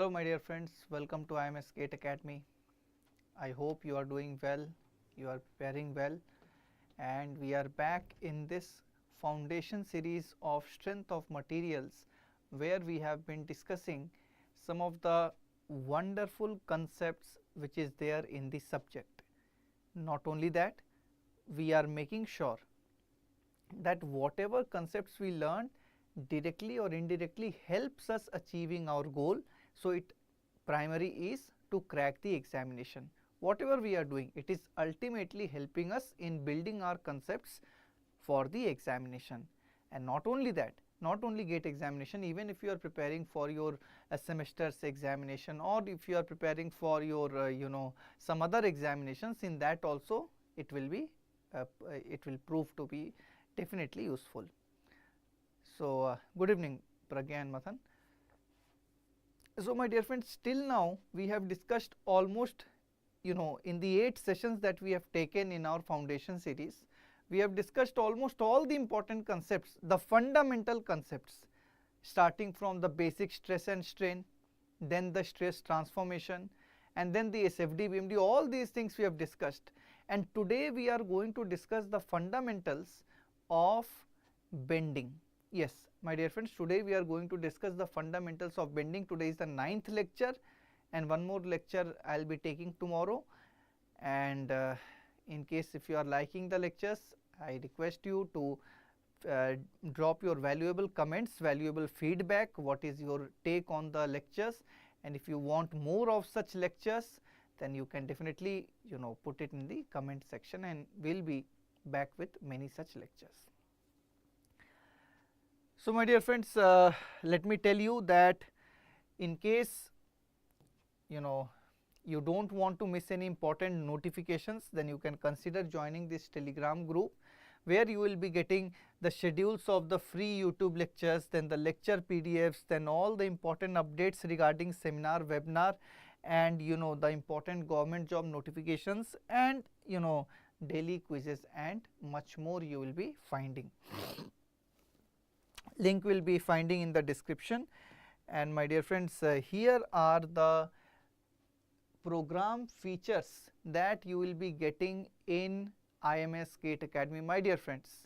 Hello my dear friends, welcome to IMS Academy. I hope you are doing well, you are preparing well, and we are back in this foundation series of strength of materials where we have been discussing some of the wonderful concepts which is there in the subject. Not only that, we are making sure that whatever concepts we learn directly or indirectly helps us achieving our goal. So, it primary is to crack the examination. Whatever we are doing, it is ultimately helping us in building our concepts for the examination. And not only that, not only GATE examination, even if you are preparing for your semester's examination, or if you are preparing for your some other examinations, in that also it will prove to be definitely useful. So, good evening Pragya and Mathan. So, my dear friends, till now we have discussed almost in the 8 sessions that we have taken in our foundation series, we have discussed almost all the important concepts, the fundamental concepts, starting from the basic stress and strain, then the stress transformation, and then the SFD, BMD, all these things we have discussed. And today we are going to discuss the fundamentals of bending. Yes, my dear friends, today we are going to discuss the fundamentals of bending. Today is the 9th lecture, and one more lecture I will be taking tomorrow. And in case if you are liking the lectures, I request you to drop your valuable comments, valuable feedback, what is your take on the lectures, and if you want more of such lectures, then you can definitely put it in the comment section, and we will be back with many such lectures. So, my dear friends, let me tell you that in case you do not want to miss any important notifications, then you can consider joining this Telegram group, where you will be getting the schedules of the free YouTube lectures, then the lecture PDFs, then all the important updates regarding seminar, webinar, and the important government job notifications, and daily quizzes, and much more you will be finding. Link will be finding in the description. And my dear friends, here are the program features that you will be getting in IMS GATE Academy. My dear friends,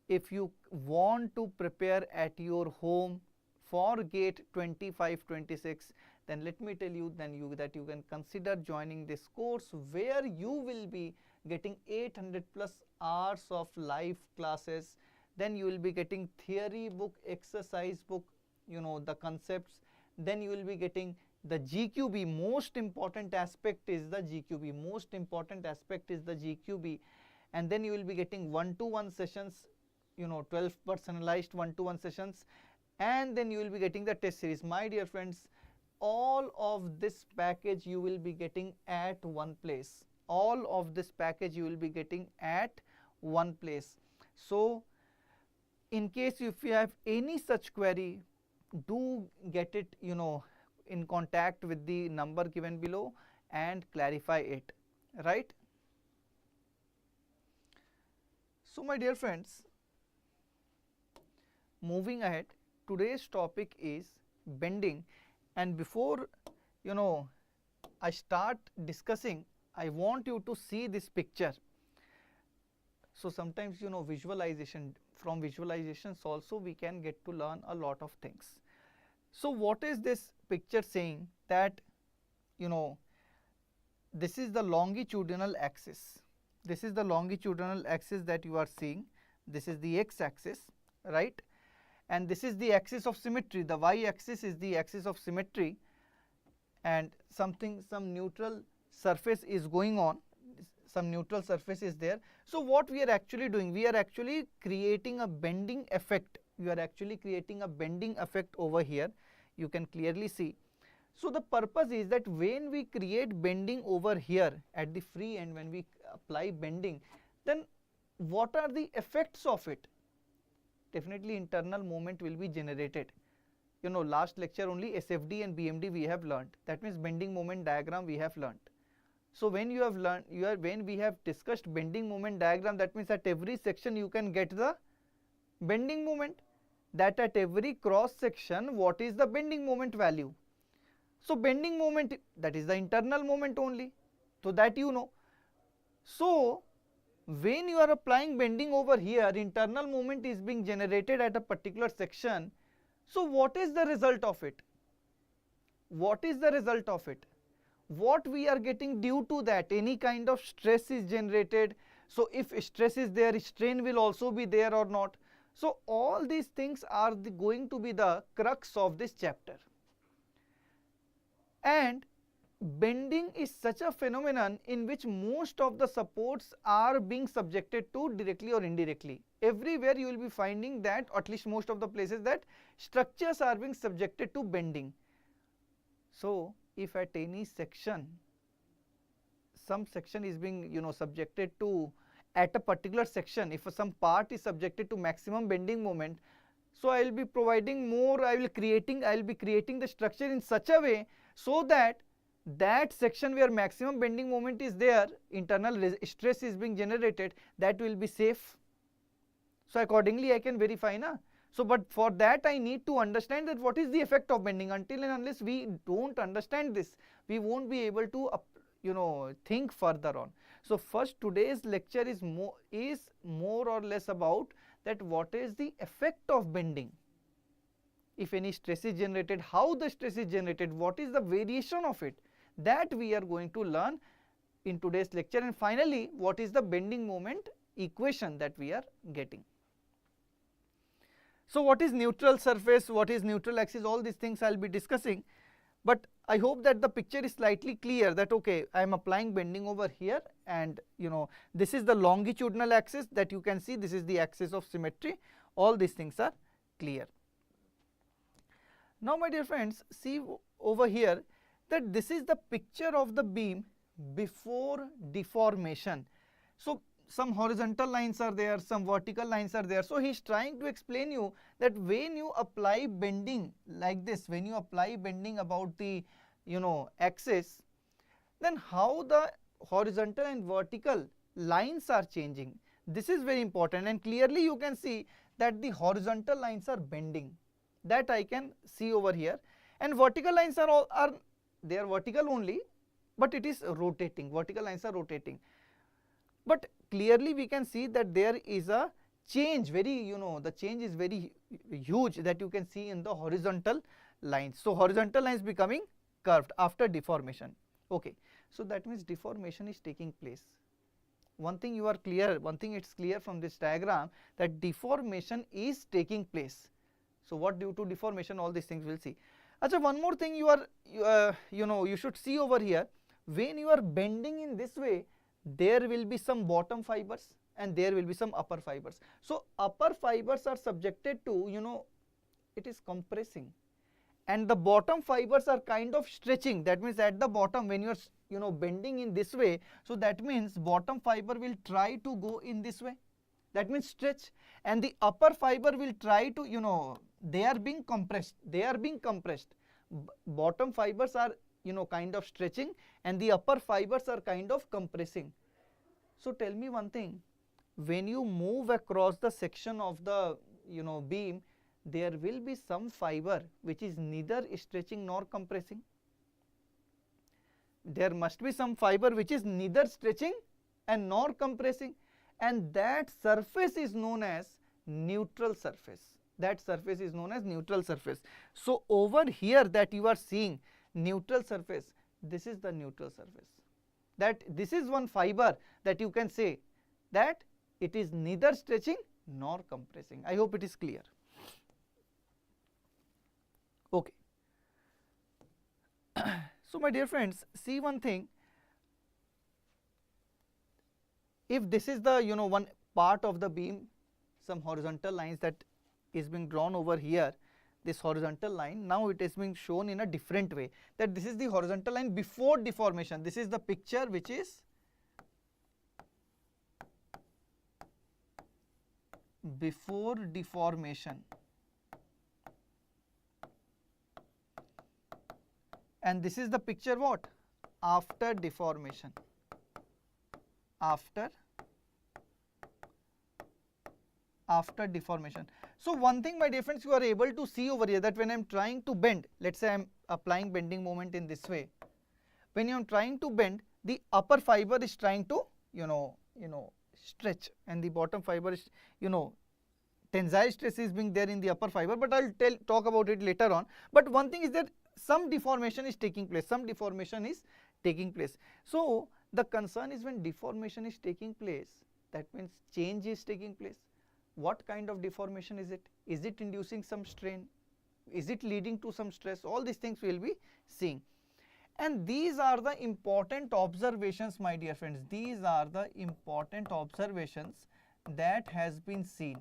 if you want to prepare at your home for GATE 25-26, then let me tell you that you can consider joining this course, where you will be getting 800 plus hours of live classes. Then you will be getting theory book, exercise book, the concepts. Then you will be getting the GQB. Most important aspect is the GQB. Most important aspect is the GQB. And then you will be getting 1-to-1 sessions, 12 personalized 1-to-1 sessions. And then you will be getting the test series. My dear friends, all of this package you will be getting at one place. All of this package you will be getting at one place. So, in case if you have any such query, do get it in contact with the number given below and clarify it, right. So, my dear friends, moving ahead, today's topic is bending, and before I start discussing, I want you to see this picture. So, sometimes visualization, from visualizations also we can get to learn a lot of things. So, what is this picture saying? That this is the longitudinal axis. This is the longitudinal axis that you are seeing. This is the x axis, right, and this is the axis of symmetry. The y axis is the axis of symmetry, and some neutral surface is going on. Some neutral surface is there. So, what we are actually doing? We are actually creating a bending effect. We are actually creating a bending effect over here. You can clearly see. So, the purpose is that when we create bending over here at the free end, when we apply bending, then what are the effects of it? Definitely internal moment will be generated. Last lecture only SFD and BMD we have learnt. That means bending moment diagram we have learnt. So, when you have learned, when we have discussed bending moment diagram, that means at every section you can get the bending moment. That at every cross section, what is the bending moment value? So bending moment, that is the internal moment only, so that you know. So when you are applying bending over here, internal moment is being generated at a particular section. So what is the result of it? What is the result of it? What we are getting due to that? Any kind of stress is generated. So if stress is there, strain will also be there or not. So all these things are going to be the crux of this chapter. And bending is such a phenomenon in which most of the supports are being subjected to directly or indirectly. Everywhere you will be finding that, or at least most of the places, that structures are being subjected to bending. So if at any section, some section is being subjected to, at a particular section, if some part is subjected to maximum bending moment, so I will be providing more, I will be creating the structure in such a way so that that section where maximum bending moment is there, internal stress is being generated, that will be safe. So accordingly I can verify na. So but for that I need to understand that what is the effect of bending. Until and unless we don't understand this, we won't be able to think further on. So first, today's lecture is more or less about that what is the effect of bending. If any stress is generated, how the stress is generated, what is the variation of it, that we are going to learn in today's lecture. And finally, what is the bending moment equation that we are getting. So what is neutral surface, what is neutral axis, all these things I will be discussing, but I hope that the picture is slightly clear that okay, I am applying bending over here, and this is the longitudinal axis that you can see, this is the axis of symmetry, all these things are clear. Now my dear friends, see over here that this is the picture of the beam before deformation. So some horizontal lines are there, some vertical lines are there. So he is trying to explain you that when you apply bending like this, when you apply bending about the axis, then how the horizontal and vertical lines are changing. This is very important, and clearly you can see that the horizontal lines are bending, that I can see over here, and vertical lines are they are vertical only, but it is rotating, vertical lines are rotating. But clearly we can see that there is a change, very the change is very huge, that you can see in the horizontal lines. So horizontal lines becoming curved after deformation. Okay, so that means deformation is taking place. One thing you are clear, one thing it's clear from this diagram, that deformation is taking place. So what due to deformation, all these things we'll see. Achha, one more thing you should see over here, when you are bending in this way, there will be some bottom fibers and there will be some upper fibers. So upper fibers are subjected to it is compressing, and the bottom fibers are kind of stretching. That means at the bottom, when you are bending in this way, so that means bottom fiber will try to go in this way, that means stretch, and the upper fiber will try to they are being compressed, bottom fibers are kind of stretching and the upper fibers are kind of compressing. So tell me one thing, when you move across the section of the beam, there will be some fiber which is neither stretching nor compressing. There must be some fiber which is neither stretching and nor compressing, and that surface is known as neutral surface. That surface is known as neutral surface. So over here that you are seeing neutral surface, this is the neutral surface. That this is one fiber that you can say that it is neither stretching nor compressing. I hope it is clear. Okay. So my dear friends, see one thing, if this is the one part of the beam, some horizontal lines that is being drawn over here, this horizontal line, now it is being shown in a different way, that this is the horizontal line before deformation. This is the picture which is before deformation, and this is the picture what? After deformation. After after deformation. So one thing, my dear friends, you are able to see over here that when I am trying to bend, let's say I am applying bending moment in this way. When you are trying to bend, the upper fiber is trying to stretch, and the bottom fiber is tensile stress is being there in the upper fiber, but I'll talk about it later on. But one thing is that some deformation is taking place, So the concern is when deformation is taking place, that means change is taking place. What kind of deformation is it? Is it inducing some strain? Is it leading to some stress? All these things we will be seeing. And these are the important observations, my dear friends. These are the important observations that has been seen.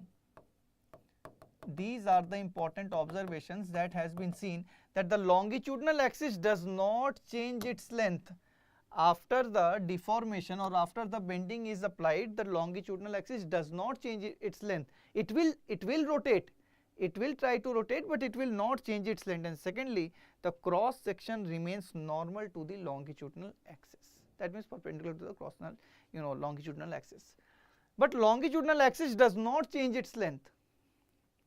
These are the important observations that has been seen, that the longitudinal axis does not change its length. After the deformation or after the bending is applied, the longitudinal axis does not change its length. It will rotate. It will try to rotate, but it will not change its length. And secondly, the cross section remains normal to the longitudinal axis. That means perpendicular to the longitudinal axis. But longitudinal axis does not change its length.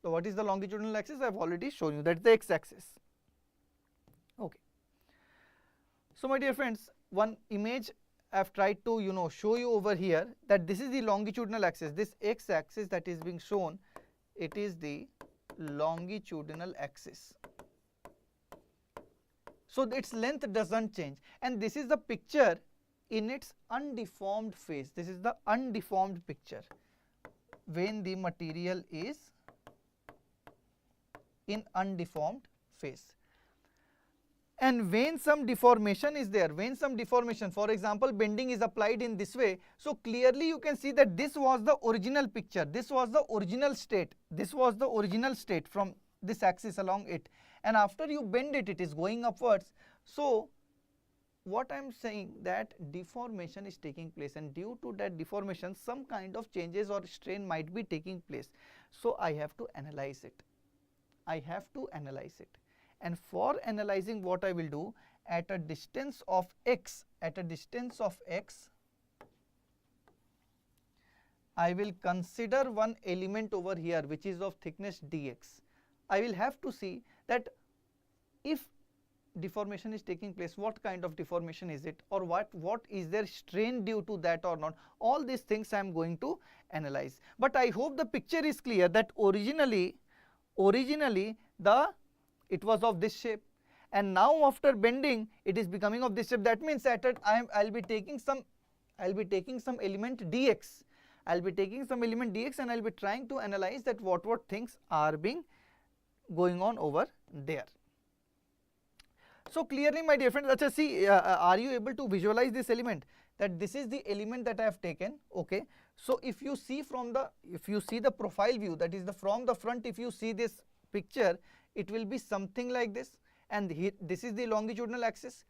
So what is the longitudinal axis? I have already shown you, that is the x-axis. Okay. So my dear friends, one image I have tried to show you over here, that this is the longitudinal axis. This x-axis that is being shown, it is the longitudinal axis. So its length doesn't change, and this is the picture in its undeformed phase. This is the undeformed picture when the material is in undeformed phase. And when some deformation is there, for example, bending is applied in this way, so clearly you can see that this was the original picture, this was the original state, from this axis along it, and after you bend it, it is going upwards. So what I am saying, that deformation is taking place, and due to that deformation some kind of changes or strain might be taking place. So I have to analyze it. And for analyzing, what I will do, at a distance of x, I will consider one element over here which is of thickness dx. I will have to see that if deformation is taking place, what kind of deformation is it, or what is there strain due to that or not. All these things I am going to analyze. But I hope the picture is clear, that originally it was of this shape, and now after bending it is becoming of this shape. That means that I'll be taking some element dx. And I'll be trying to analyze that what things are being going on over there. So clearly, my dear friends, let's see, are you able to visualize this element, that this is the element that I have taken? Okay. So if you see the profile view, that is from the front, if you see this picture, it will be something like this, and this is the longitudinal axis.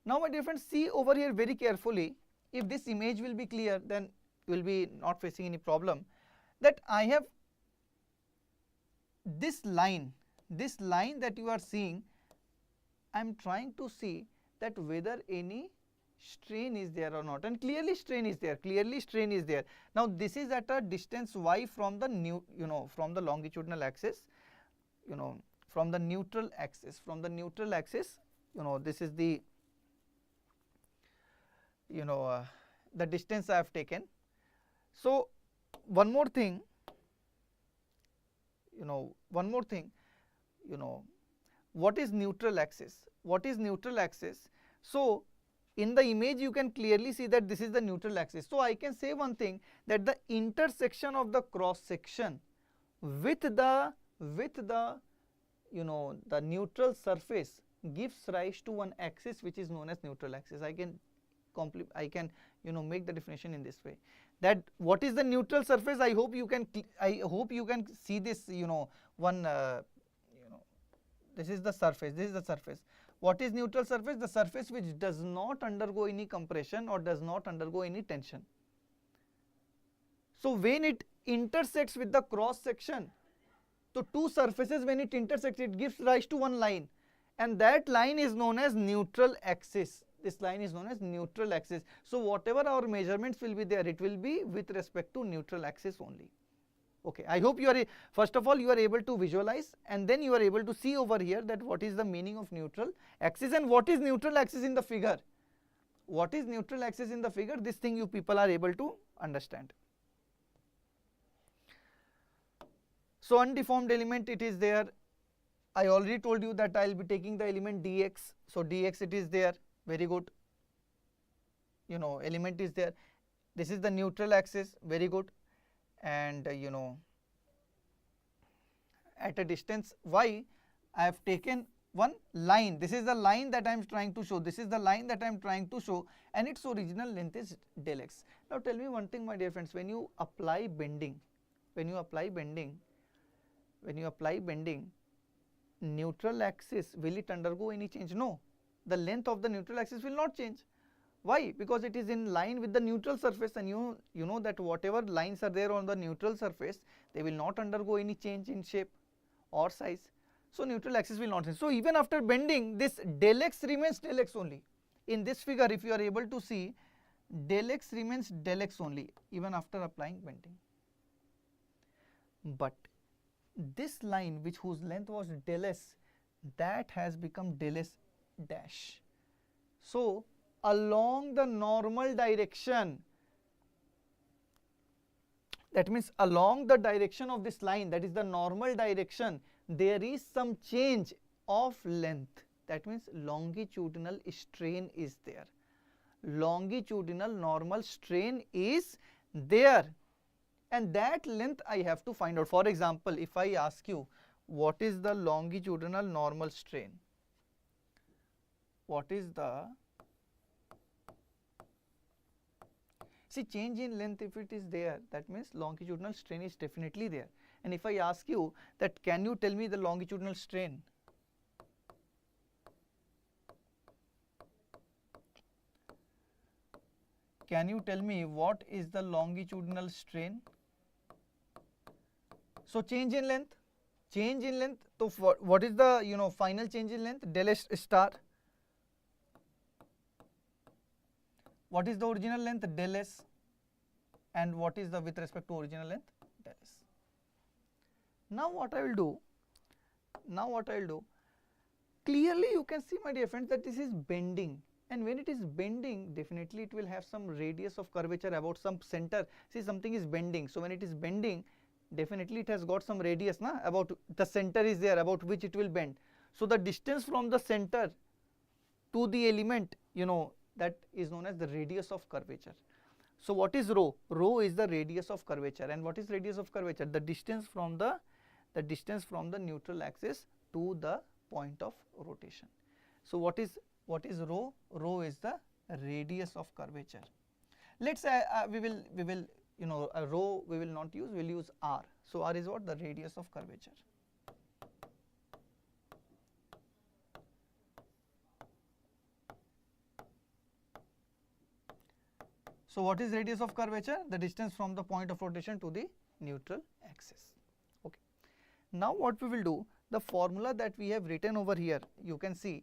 Now my dear friends, see over here very carefully. If this image will be clear, then you will be not facing any problem, that I have this line that you are seeing. I am trying to see that whether any strain is there or not, and clearly strain is there. Now this is at a distance y from the from the longitudinal axis, from the neutral axis, this is the the distance I have taken. So one more thing, what is neutral axis? So in the image you can clearly see that this is the neutral axis. So I can say one thing, that the intersection of the cross section with the the neutral surface gives rise to one axis which is known as neutral axis. I can make the definition in this way, that what is the neutral surface. I hope you can see this, this is the surface. What is neutral surface? The surface which does not undergo any compression or does not undergo any tension. So when it intersects with the cross section, so two surfaces, when it intersects, it gives rise to one line, and that line is known as neutral axis. This line is known as neutral axis. So whatever our measurements will be there, it will be with respect to neutral axis only. Okay, I hope you are, first of all you are able to visualize, and then you are able to see over here that what is the meaning of neutral axis and what is neutral axis in the figure. What is neutral axis in the figure? This thing you people are able to understand. So undeformed element, it is there. I already told you that I will be taking the element dx. So dx it is there, very good. You know, element is there. This is the neutral axis, very good. And you know, at a distance y, I have taken one line. This is the line that I am trying to show. This is the line that I am trying to show, and its original length is del x. Now tell me one thing, my dear friends, when you apply bending, neutral axis, will it undergo any change? No, the length of the neutral axis will not change. Why? Because it is in line with the neutral surface, and you know that whatever lines are there on the neutral surface, they will not undergo any change in shape or size. So neutral axis will not change. So even after bending, this del x remains del x only. In this figure, if you are able to see, del x remains del x only even after applying bending. But this line, whose length was del s, that has become del s dash. So along the normal direction, that means along the direction of this line, that is the normal direction, there is some change of length. That means longitudinal strain is there. Longitudinal normal strain is there, and that length I have to find out. For example, if I ask you what is the longitudinal normal strain, what is the, see, change in length, if it is there, that means longitudinal strain is definitely there. And if I ask you that can you tell me the longitudinal strain, can you tell me what is the longitudinal strain? So change in length, so what is the final change in length? Del s star. What is the original length? Del s. And what is the with respect to original length? Del s. Now what I will do, clearly you can see, my dear friends, that this is bending, and when it is bending, definitely it will have some radius of curvature about some center. See, something is bending, so when it is bending, definitely it has got some radius, na, about the center is there about which it will bend. So the distance from the center to the element, that is known as the radius of curvature. So what is rho? Rho is the radius of curvature. And what is radius of curvature? The distance from the neutral axis to the point of rotation. So what is rho? Rho is the radius of curvature. Let's say we will rho we will not use, we will use r. So r is what? The radius of curvature. So what is radius of curvature? The distance from the point of rotation to the neutral axis. Okay. Now what we will do, the formula that we have written over here, you can see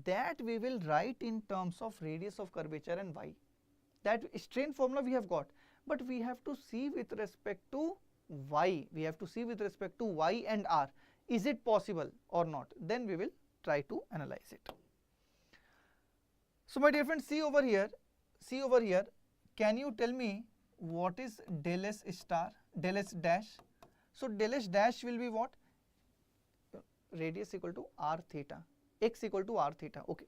that we will write in terms of radius of curvature and y. That strain formula we have got, but we have to see with respect to y. We have to see with respect to y and r. Is it possible or not? Then we will try to analyze it. So my dear friends, see over here. Can you tell me what is del s star, del s dash? So del s dash will be what? Radius equal to r theta, x equal to r theta. Okay.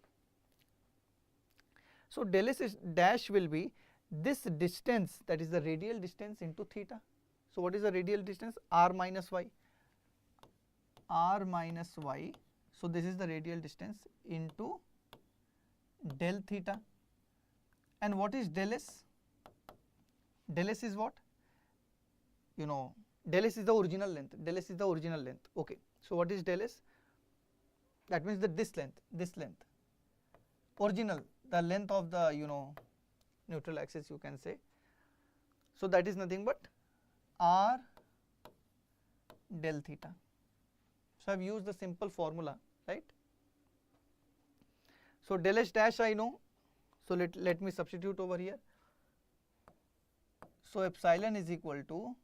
So del s dash will be this distance, that is the radial distance, into theta. So what is the radial distance? R minus y. So this is the radial distance into del theta. And what is del s? Del s is what? Del s is the original length. Okay. So what is del s? That means that this length. Original, the length of the neutral axis, you can say. So that is nothing but r del theta. So I have used the simple formula, right? So del s dash I know. So let me substitute over here. So epsilon is equal to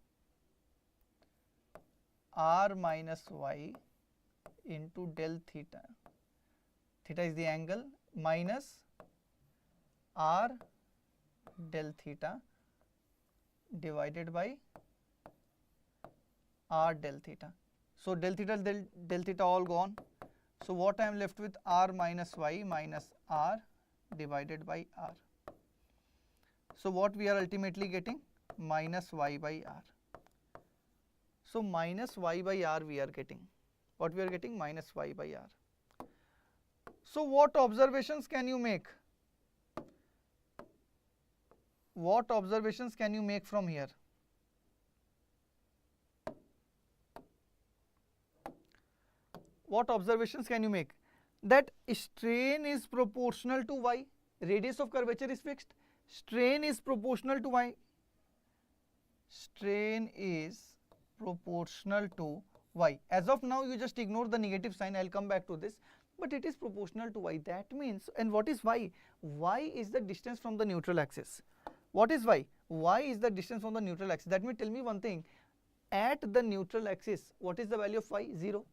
r minus y into del theta. Theta is the angle, minus r del theta divided by r del theta. So del theta all gone. So what I am left with, r minus y minus r divided by r. So what we are ultimately getting, minus y by r. So minus y by r we are getting. What we are getting, minus y by r. So what observations can you make? What observations can you make from here? What observations can you make? That strain is proportional to y, radius of curvature is fixed, strain is proportional to y, strain is proportional to y. As of now you just ignore the negative sign, I will come back to this, but it is proportional to y. That means, and what is y? Y is the distance from the neutral axis. What is y? Y is the distance from the neutral axis. That means, tell me one thing, at the neutral axis what is the value of y? 0.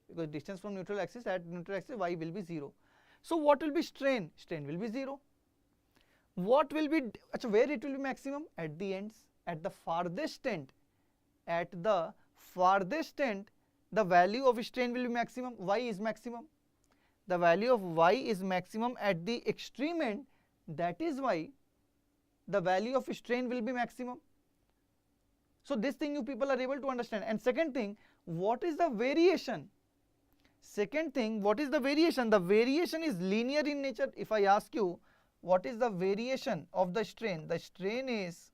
Because distance from neutral axis, at neutral axis y will be 0. So what will be strain? Strain will be 0. What will be, where it will be maximum? At the ends, at the farthest end. At the farthest end, the value of strain will be maximum, y is maximum. The value of y is maximum at the extreme end, that is why the value of strain will be maximum. So this thing you people are able to understand. And second thing, what is the variation? Second thing, what is the variation? The variation is linear in nature. If I ask you, what is the variation of the strain? The strain is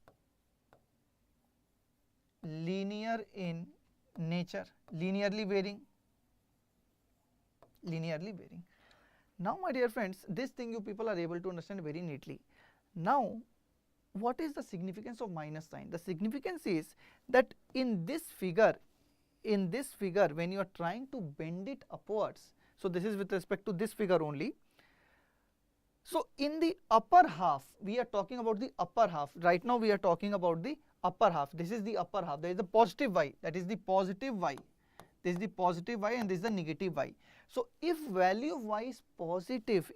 linear in nature, linearly varying. Linearly varying. Now my dear friends, this thing you people are able to understand very neatly. Now what is the significance of minus sign? The significance is that in this figure, when you are trying to bend it upwards, so this is with respect to this figure only. So in the upper half, we are talking about the upper half. Right now we are talking about the upper half. This is the upper half. There is a positive y, that is the positive y. This is the positive y and this is the negative y. So if value of y is positive,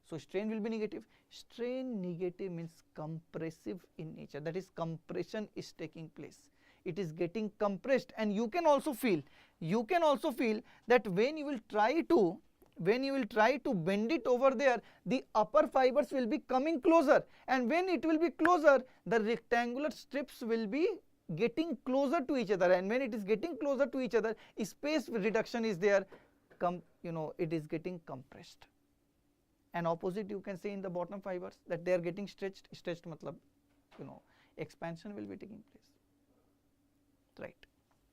so strain will be negative. Strain negative means compressive in nature, that is compression is taking place. It is getting compressed, and you can also feel that when you will try to bend it over there, the upper fibers will be coming closer, and when it will be closer, the rectangular strips will be getting closer to each other, and when it is getting closer to each other, space reduction is there, it is getting compressed. And opposite you can say in the bottom fibers, that they are getting stretched matlab, expansion will be taking place, right?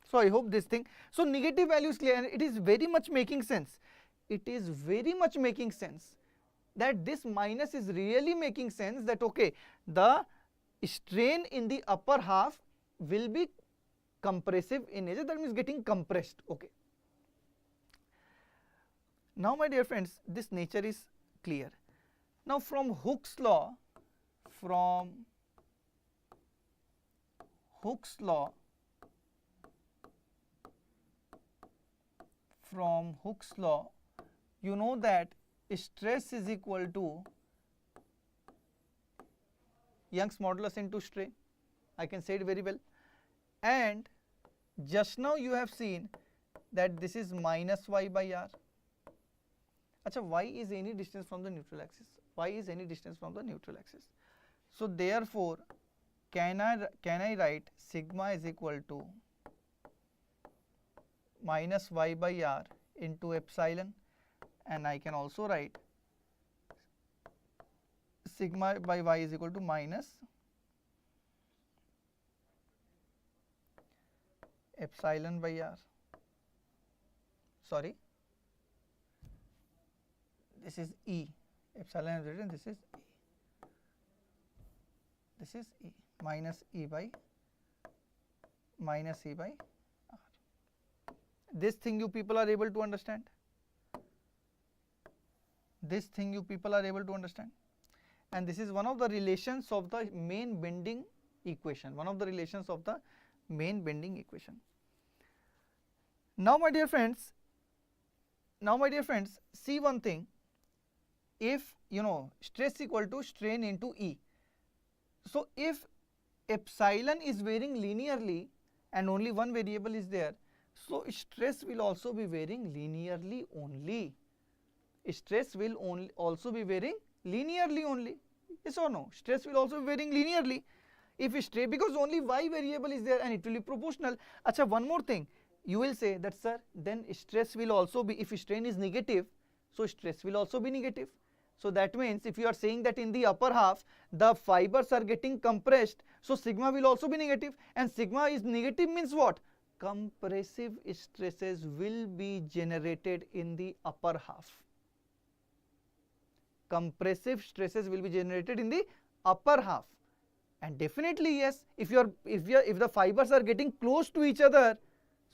So I hope this thing, so negative value is clear, and it is very much making sense. It is very much making sense that this minus is really making sense, that okay, the strain in the upper half will be compressive in nature, that means getting compressed, okay. Now my dear friends, this nature is clear. Now from Hooke's law, you know that stress is equal to Young's modulus into strain. I can say it very well. And just now you have seen that this is minus y by r. Y is any distance from the neutral axis. So therefore, can I write sigma is equal to minus y by r into epsilon, and I can also write sigma by y is equal to minus epsilon by r. Sorry, this is E. Epsilon is written, this is E. This is E minus E by r. This thing you people are able to understand. And this is one of the relations of the main bending equation. main bending equation. Now my dear friends, see one thing. If stress equal to strain into E, so if epsilon is varying linearly and only one variable is there, so stress will also be varying linearly only. Stress will also be varying linearly only. Yes or no? Stress will also be varying linearly. If strain, because only y variable is there and it will be proportional. Acha, one more thing. You will say that, sir, then stress will also be, if strain is negative, so stress will also be negative. So that means if you are saying that in the upper half the fibers are getting compressed, so sigma will also be negative, and sigma is negative means what? Compressive stresses will be generated in the upper half. Compressive stresses will be generated in the upper half, and definitely yes, if the fibers are getting close to each other,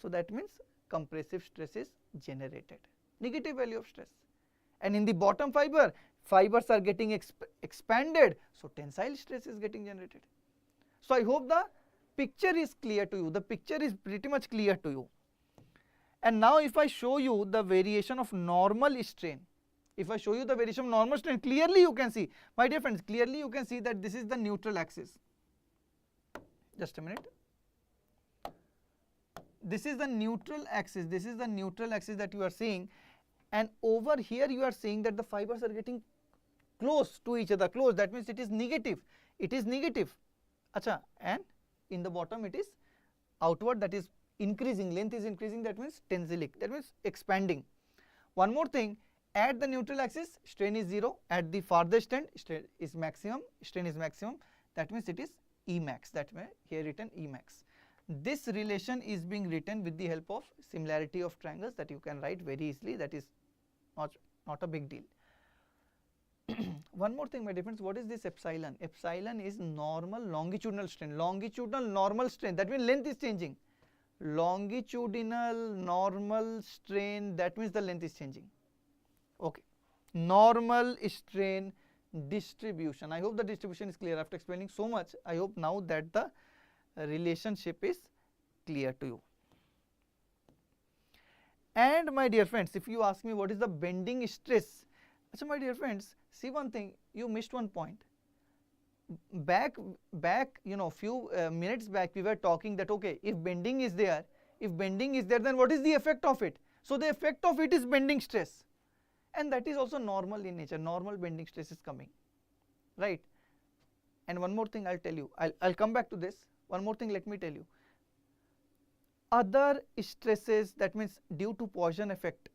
so that means compressive stress is generated, negative value of stress. And in the bottom fibers are getting expanded, so tensile stress is getting generated. So I hope the picture is clear to you. The picture is pretty much clear to you. And now if I show you the variation of normal strain, clearly you can see, my dear friends, clearly you can see that this is the neutral axis. Just a minute. This is the neutral axis. This is the neutral axis that you are seeing, and over here you are seeing that the fibers are getting close to each other. Close, that means it is negative. It is negative. Acha, and in the bottom it is outward, that is increasing. Length is increasing, that means tensilic, that means expanding. One more thing, at the neutral axis strain is 0, at the farthest end strain is maximum, that means it is Emax, that way here written Emax. This relation is being written with the help of similarity of triangles that you can write very easily, that is not a big deal. One more thing, my dear friends, what is this epsilon? Epsilon is normal longitudinal strain, normal strain, that means length is changing. Longitudinal normal strain, that means the length is changing. Okay, normal strain distribution. I hope the distribution is clear. After explaining so much, I hope now that the relationship is clear to you. And my dear friends, if you ask me what is the bending stress, so my dear friends, see one thing, you missed one point. Back few minutes back we were talking that okay, if bending is there, then what is the effect of it? So the effect of it is bending stress, and that is also normal in nature. Normal bending stress is coming, right? And one more thing I'll tell you, I'll come back to this. One more thing, let me tell you. Other stresses, that means due to Poisson effect,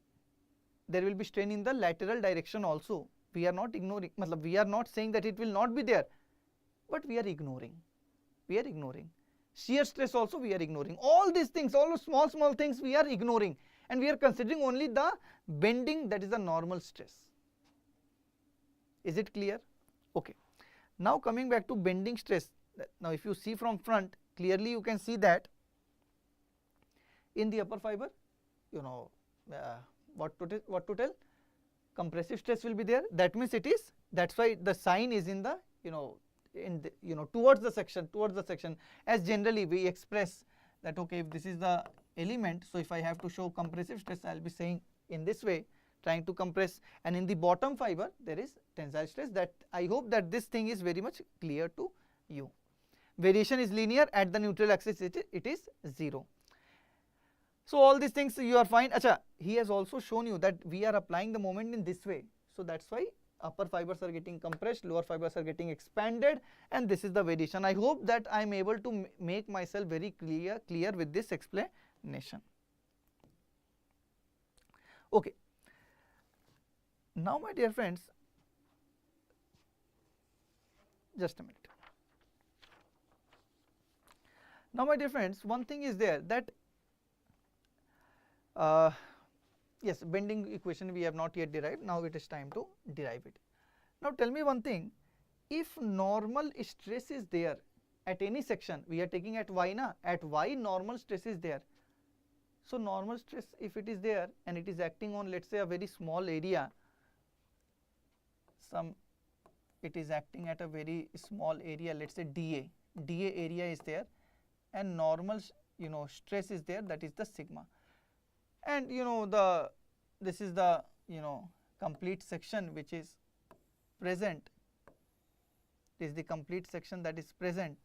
there will be strain in the lateral direction also. We are not ignoring, we are not saying that it will not be there, but we are ignoring. Shear stress also we are ignoring. All these things, all those small things we are ignoring, and we are considering only the bending, that is the normal stress. Is it clear? Okay. Now coming back to bending stress. Now if you see from front, clearly you can see that in the upper fiber, what to tell? Compressive stress will be there. That means it is, that's why the sign is in the towards the section, as generally we express that okay, if this is the element, so if I have to show compressive stress, I will be saying in this way, trying to compress, and in the bottom fiber there is tensile stress. That I hope that this thing is very much clear to you. Variation is linear, at the neutral axis it is 0. So all these things you are fine. Acha, he has also shown you that we are applying the moment in this way, so that's why upper fibers are getting compressed, lower fibers are getting expanded, and this is the variation. I hope that I am able to make myself very clear with this explanation. Okay. Now my dear friends, just a minute. Now my dear friends, one thing is there that yes, bending equation we have not yet derived. Now it is time to derive it. Now tell me one thing, if normal stress is there at any section, we are taking at y na, at y normal stress is there. So normal stress, if it is there and it is acting on, let's say, a very small area, it is acting at a very small area, let's say dA area is there, and normal stress is there, that is the sigma. And this is the complete section which is present. This is the complete section that is present,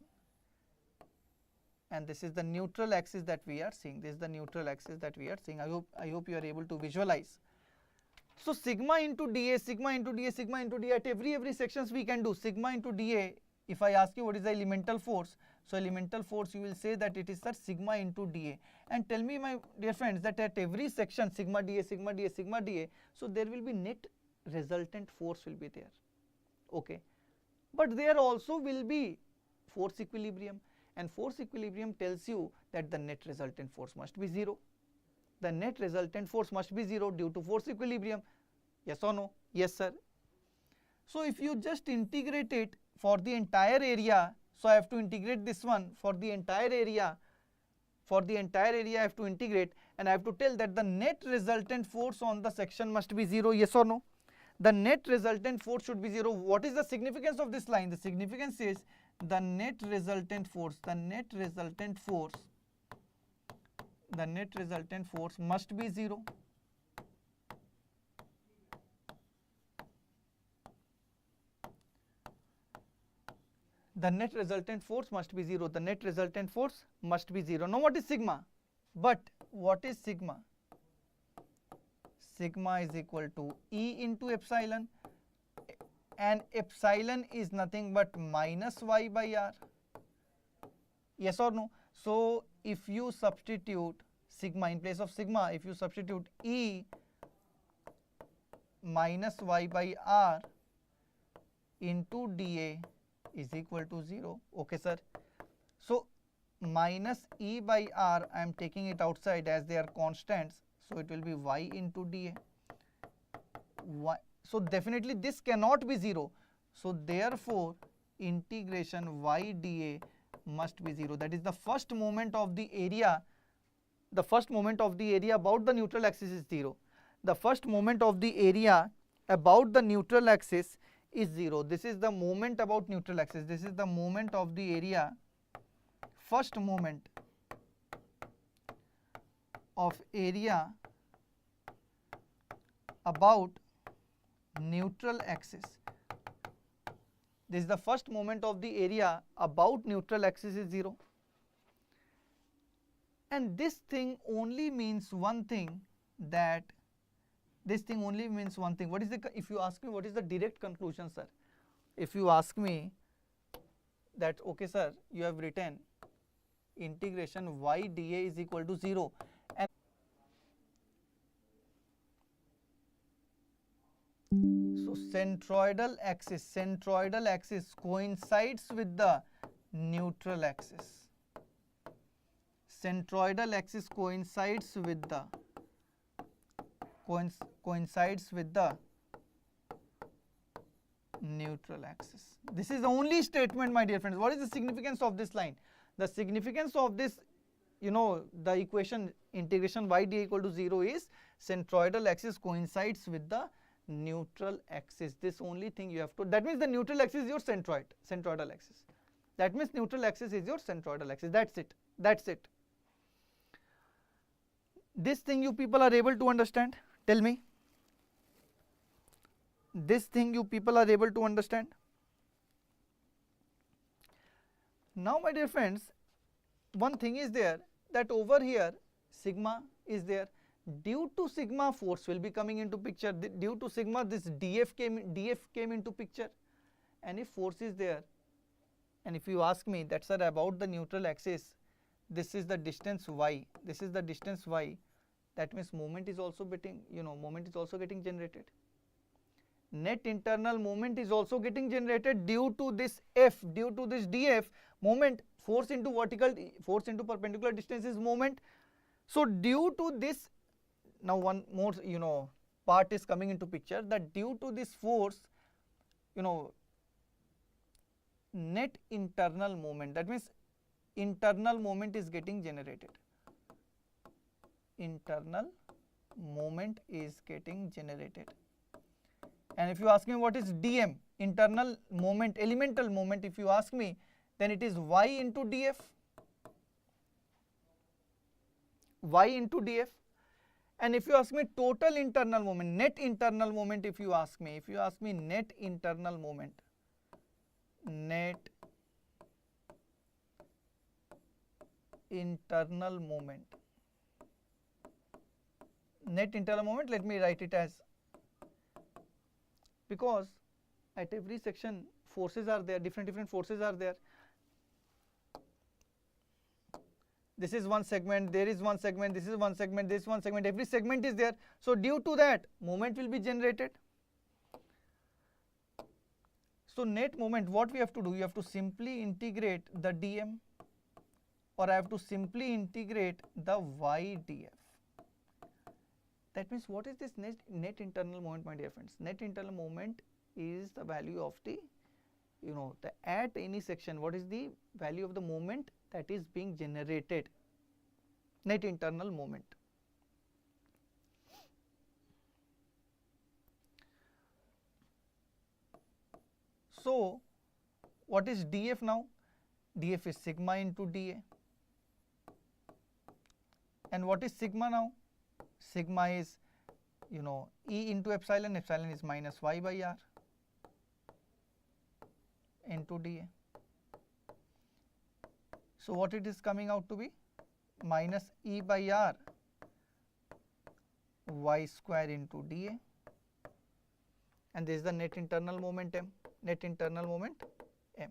and this is the neutral axis that we are seeing. This is the neutral axis that we are seeing. I hope you are able to visualize. So sigma into dA, sigma into dA, sigma into dA, at every sections we can do sigma into dA. If I ask you what is the elemental force, so elemental force you will say that it is the sigma into dA. And tell me, my dear friends, that at every section sigma dA, sigma dA, sigma dA, so there will be net resultant force will be there. Okay, but there also will be force equilibrium, and force equilibrium tells you that the net resultant force must be 0. The net resultant force must be 0 due to force equilibrium. Yes or no? Yes, sir. So if you just integrate it for the entire area, so I have to integrate this one for the entire area. For the entire area I have to integrate, and I have to tell that the net resultant force on the section must be 0. Yes or no? The net resultant force should be 0. What is the significance of this line? The significance is the net resultant force, the net resultant force must be 0. The net resultant force must be 0. The net resultant force must be 0. Now what is sigma? But what is sigma? Sigma is equal to E into epsilon, and epsilon is nothing but minus y by r. Yes or no? So if you substitute sigma in place of sigma, if you substitute E minus y by r into dA is equal to 0. Okay, sir. So minus E by r, I am taking it outside as they are constants, so it will be y into dA. So definitely this cannot be 0. So therefore integration y dA must be 0. That is the first moment of the area. The first moment of the area about the neutral axis is 0. The first moment of the area about the neutral axis is 0. This is the moment about neutral axis. This is the moment of the area. First moment of area about neutral axis. This is the first moment of the area about neutral axis is 0. And this thing only means one thing, that this thing only means one thing. What is the, if you ask me what is the direct conclusion, sir? If you ask me that, okay sir, you have written integration y dA is equal to 0, and so centroidal axis coincides with the neutral axis. Centroidal axis coincides with the neutral axis. This is the only statement, my dear friends. What is the significance of this line? The significance of this, the equation integration y dA equal to 0 is centroidal axis coincides with the neutral axis. This only thing you have to, that means the neutral axis is your centroidal axis. That means neutral axis is your centroidal axis. That's it. That's it. This thing you people are able to understand? Tell me. This thing you people are able to understand? Now, my dear friends, one thing is there, that over here sigma is there. Due to sigma, force will be coming into picture. Due to sigma, this dF came into picture. And if force is there, and if you ask me that, sir, about the neutral axis, this is the distance y, this is the distance y, that means moment is also getting, generated. Net internal moment is also getting generated due to this F, due to this dF. Moment, force into perpendicular distance is moment. So due to this, now one more part is coming into picture, that due to this force, net internal moment, that means internal moment is getting generated. Internal moment is getting generated. And if you ask me what is dm, internal moment, elemental moment, if you ask me, then it is y into df. y into df. And if you ask me total internal moment, net internal moment, if you ask me net internal moment, net internal moment, let me write it as, because at every section forces are there, different forces are there. This is one segment, there is one segment, this is one segment, this one segment, every segment is there. So due to that, moment will be generated. So net moment, what we have to do, you have to simply integrate the dm, or I have to simply integrate the y df. That means what is this net internal moment, my dear friends? Net internal moment is the value of the, at any section, what is the value of the moment that is being generated, net internal moment. So what is df now? Df is sigma into dA. And what is sigma now? Sigma is, E into epsilon, epsilon is minus y by r into dA. So what it is coming out to be? Minus E by r y square into dA, and this is the net internal moment m, net internal moment m.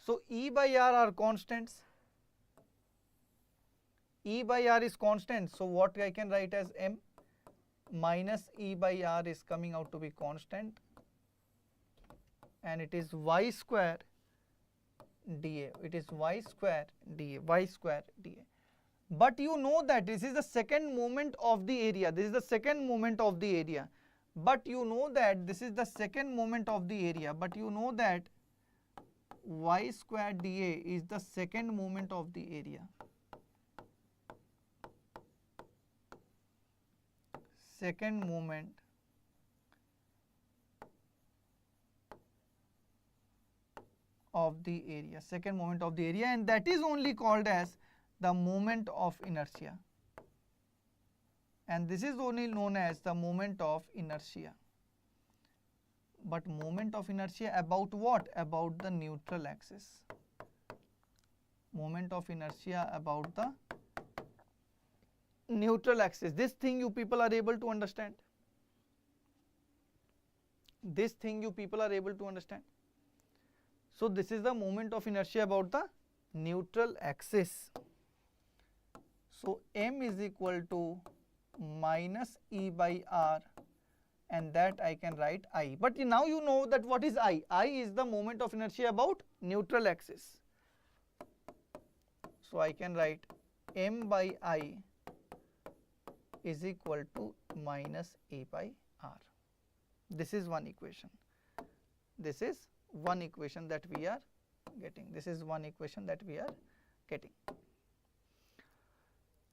So E by r are constants, E by r is constant, so what I can write as m minus E by r is coming out to be constant, and it is y square dA, it is y square dA, y square dA. But you know that this is the second moment of the area, this is the second moment of the area, but you know that this is the second moment of the area, but you know that y square dA is the second moment of the area. Second moment of the area, second moment of the area, and that is only called as the moment of inertia, and this is only known as the moment of inertia. But moment of inertia about what? About the neutral axis. Moment of inertia about the neutral axis. This thing you people are able to understand. This thing you people are able to understand. So this is the moment of inertia about the neutral axis. So m is equal to minus E by r, and that I can write I. But now you know that what is I? I is the moment of inertia about neutral axis. So I can write m by I is equal to minus A by r. This is one equation. This is one equation that we are getting. This is one equation that we are getting.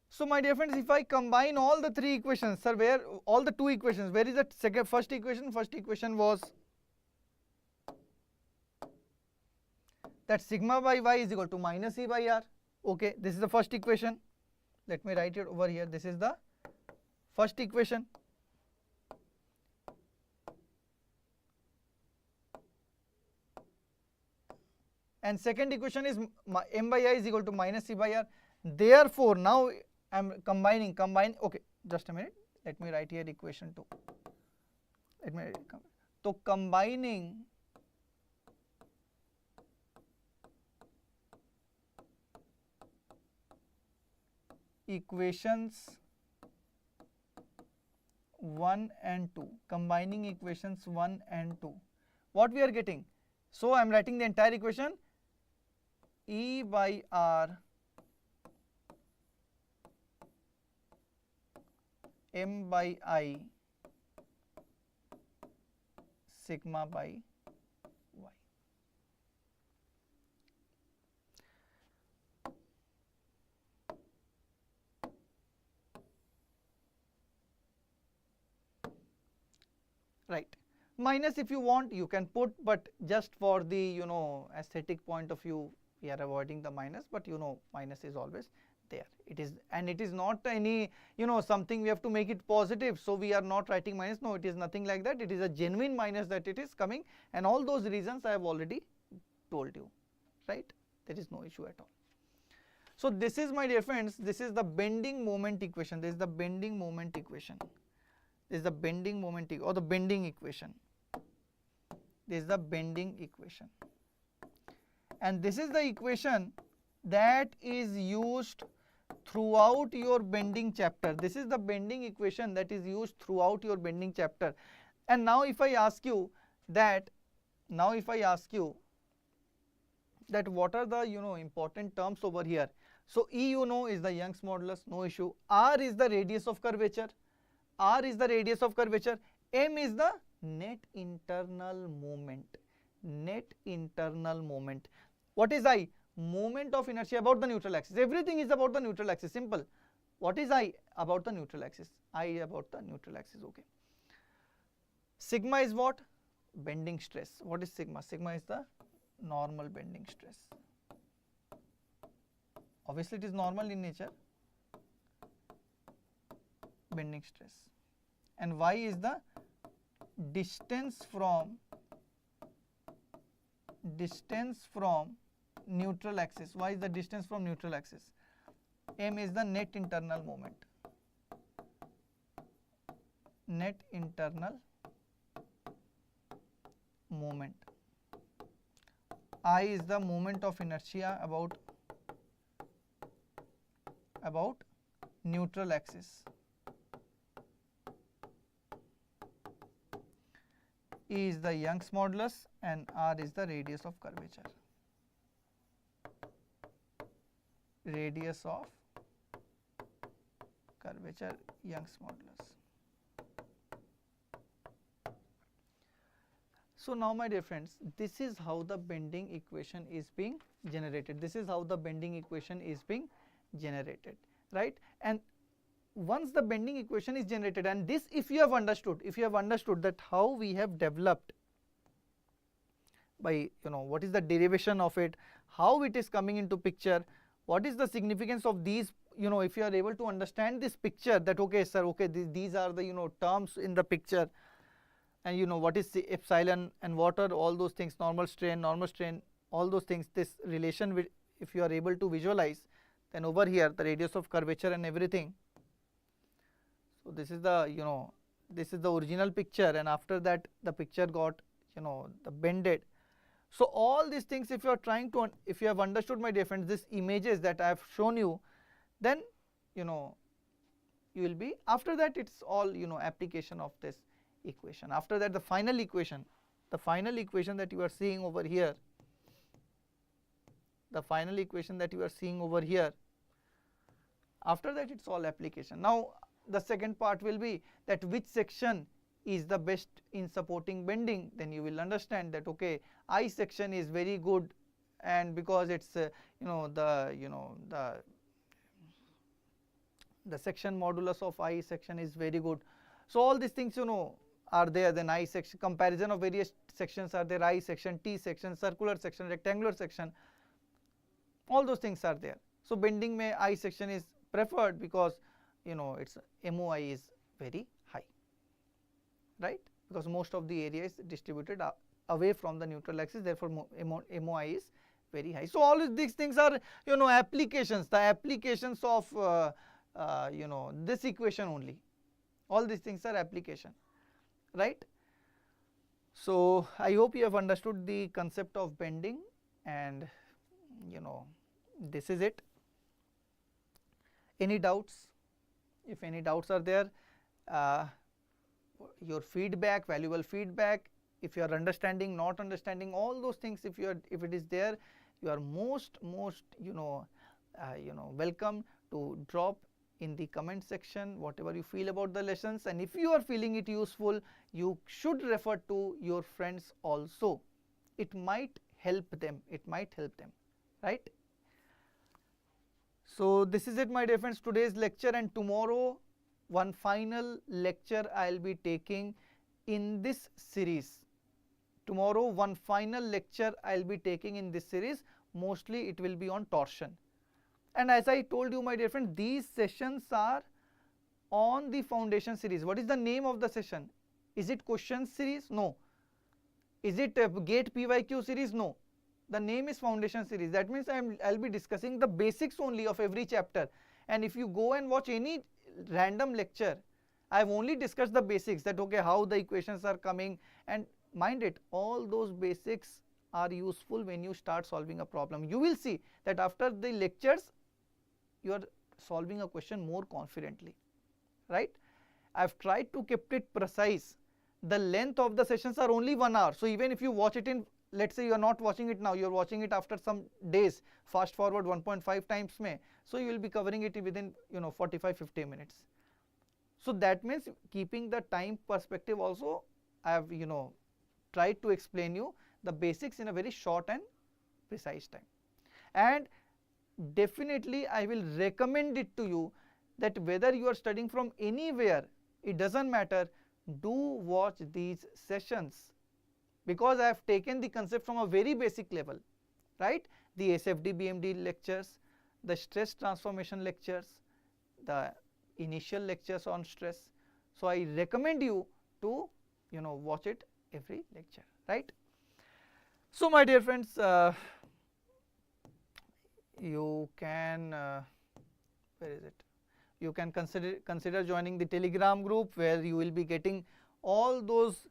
So my dear friends, if I combine all the three equations, sir, where all the two equations, where is the second, first equation? First equation was that sigma by y is equal to minus E by r. Okay, this is the first equation. Let me write it over here. This is the first equation. And second equation is m by I is equal to minus E by r. Therefore, now I am combining, okay, just a minute, let me write here equation 2. Let me so combining equations 1 and 2, combining equations 1 and 2, what we are getting? So I am writing the entire equation, E by r m by I sigma by y. Right. Minus, if you want, you can put, but just for the aesthetic point of view, we are avoiding the minus, but minus is always there. It is, and it is not any, something we have to make it positive, so we are not writing minus. No, it is nothing like that. It is a genuine minus that it is coming, and all those reasons I have already told you, right? There is no issue at all. So this is, my dear friends, this is the bending moment equation. This is the bending moment equation. This is the bending moment or the bending equation. This is the bending equation, and this is the equation that is used throughout your bending chapter. This is the bending equation that is used throughout your bending chapter. And now if I ask you that, what are the important terms over here. So E is the Young's modulus, no issue. R is the radius of curvature. R is the radius of curvature. M is the net internal moment. Net internal moment. What is I? Moment of inertia about the neutral axis. Everything is about the neutral axis. Simple. What is I? About the neutral axis. I about the neutral axis. Okay. Sigma is what? Bending stress. What is sigma? Sigma is the normal bending stress. Obviously it is normal in nature, bending stress. And y is the distance from neutral axis. Y is the distance from neutral axis. M is the net internal moment. Net internal moment. I is the moment of inertia about neutral axis. E is the Young's modulus, and R is the radius of curvature. Radius of curvature, Young's modulus. So now, my dear friends, this is how the bending equation is being generated. This is how the bending equation is being generated, right? And once the bending equation is generated, and this, if you have understood that how we have developed by what is the derivation of it, how it is coming into picture, what is the significance of these, if you are able to understand this picture, that okay sir, okay, these are the terms in the picture, and what is the epsilon and what are all those things, normal strain, all those things, this relation with, if you are able to visualize, then over here the radius of curvature and everything. So this is the this is the original picture, and after that the picture got the bended. So all these things, if you are trying to, if you have understood, my dear friends, these images that I have shown you, then you will be, after that it's all application of this equation. After that the final equation that you are seeing over here, after that it's all application. Now the second part will be that which section is the best in supporting bending. Then you will understand that okay, I section is very good, and because it's the section modulus of I section is very good. So all these things are there. Then I section, comparison of various sections are there, I section, T section, circular section, rectangular section, all those things are there. So bending mein I section is preferred because its MOI is very high, right? Because most of the area is distributed away from the neutral axis, therefore MOI is very high. So all these things are applications, the applications of this equation only. All these things are application, right? So I hope you have understood the concept of bending, and this is it. Any doubts? If any doubts are there, your feedback, valuable feedback, if you are understanding, not understanding, all those things, if it is there, you are most welcome to drop in the comment section whatever you feel about the lessons. And if you are feeling it useful, you should refer to your friends also. It might help them, right? So this is it, my dear friends, today's lecture, and tomorrow one final lecture I will be taking in this series. Tomorrow one final lecture I will be taking in this series. Mostly it will be on torsion. And as I told you, my dear friend, these sessions are on the foundation series. What is the name of the session? Is it question series? No. Is it a GATE PYQ series? No. The name is foundation series. That means I'll be discussing the basics only of every chapter. And if you go and watch any random lecture, I've only discussed the basics, that okay, how the equations are coming, and mind it, all those basics are useful when you start solving a problem. You will see that after the lectures you are solving a question more confidently, right? I've tried to keep it precise. The length of the sessions are only 1 hour. So even if you watch it in, let's say you are not watching it now, you are watching it after some days, fast forward 1.5 times may, so you will be covering it within 45-50 minutes. So that means keeping the time perspective also, I have tried to explain you the basics in a very short and precise time. And definitely I will recommend it to you that whether you are studying from anywhere, it doesn't matter, do watch these sessions, because I have taken the concept from a very basic level, right? The SFD BMD lectures, the stress transformation lectures, the initial lectures on stress. So I recommend you to watch it every lecture, right? So my dear friends, you can where is it? You can consider joining the Telegram group, where you will be getting all those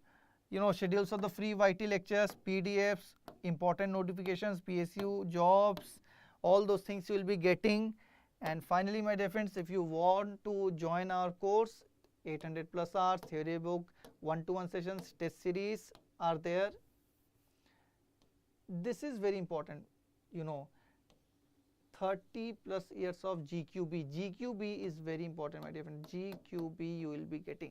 schedules of the free YT lectures, PDFs, important notifications, PSU jobs, all those things you will be getting. And finally, my dear friends, if you want to join our course, 800 plus hours, theory book, one-to-one sessions, test series are there. This is very important, 30 plus years of GQB. GQB is very important, my dear friend. GQB you will be getting.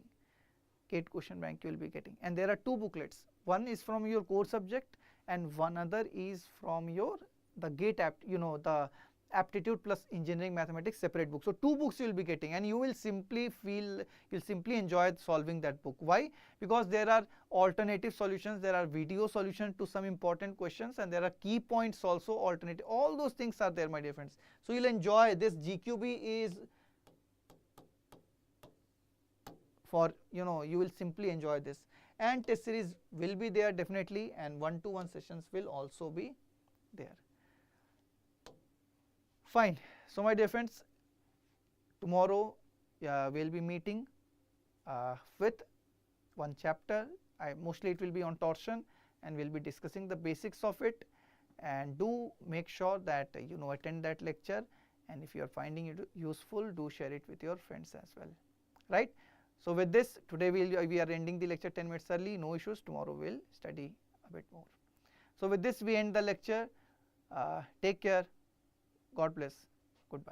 GATE question bank you will be getting. And there are 2 booklets. One is from your core subject and one other is from the GATE the aptitude plus engineering mathematics separate book. So 2 books you will be getting, and you will simply enjoy solving that book. Why? Because there are alternative solutions, there are video solutions to some important questions, and there are key points also alternative. All those things are there, my dear friends. So you'll enjoy this. GQB is for you will simply enjoy this, and test series will be there definitely, and one-to-one sessions will also be there. Fine. So my dear friends, tomorrow we'll be meeting with one chapter. Mostly it will be on torsion, and we'll be discussing the basics of it. And do make sure that attend that lecture, and if you are finding it useful, do share it with your friends as well, right? So with this, today we are ending the lecture 10 minutes early. No issues. Tomorrow we'll study a bit more. So with this we end the lecture. Take care. God bless. Goodbye.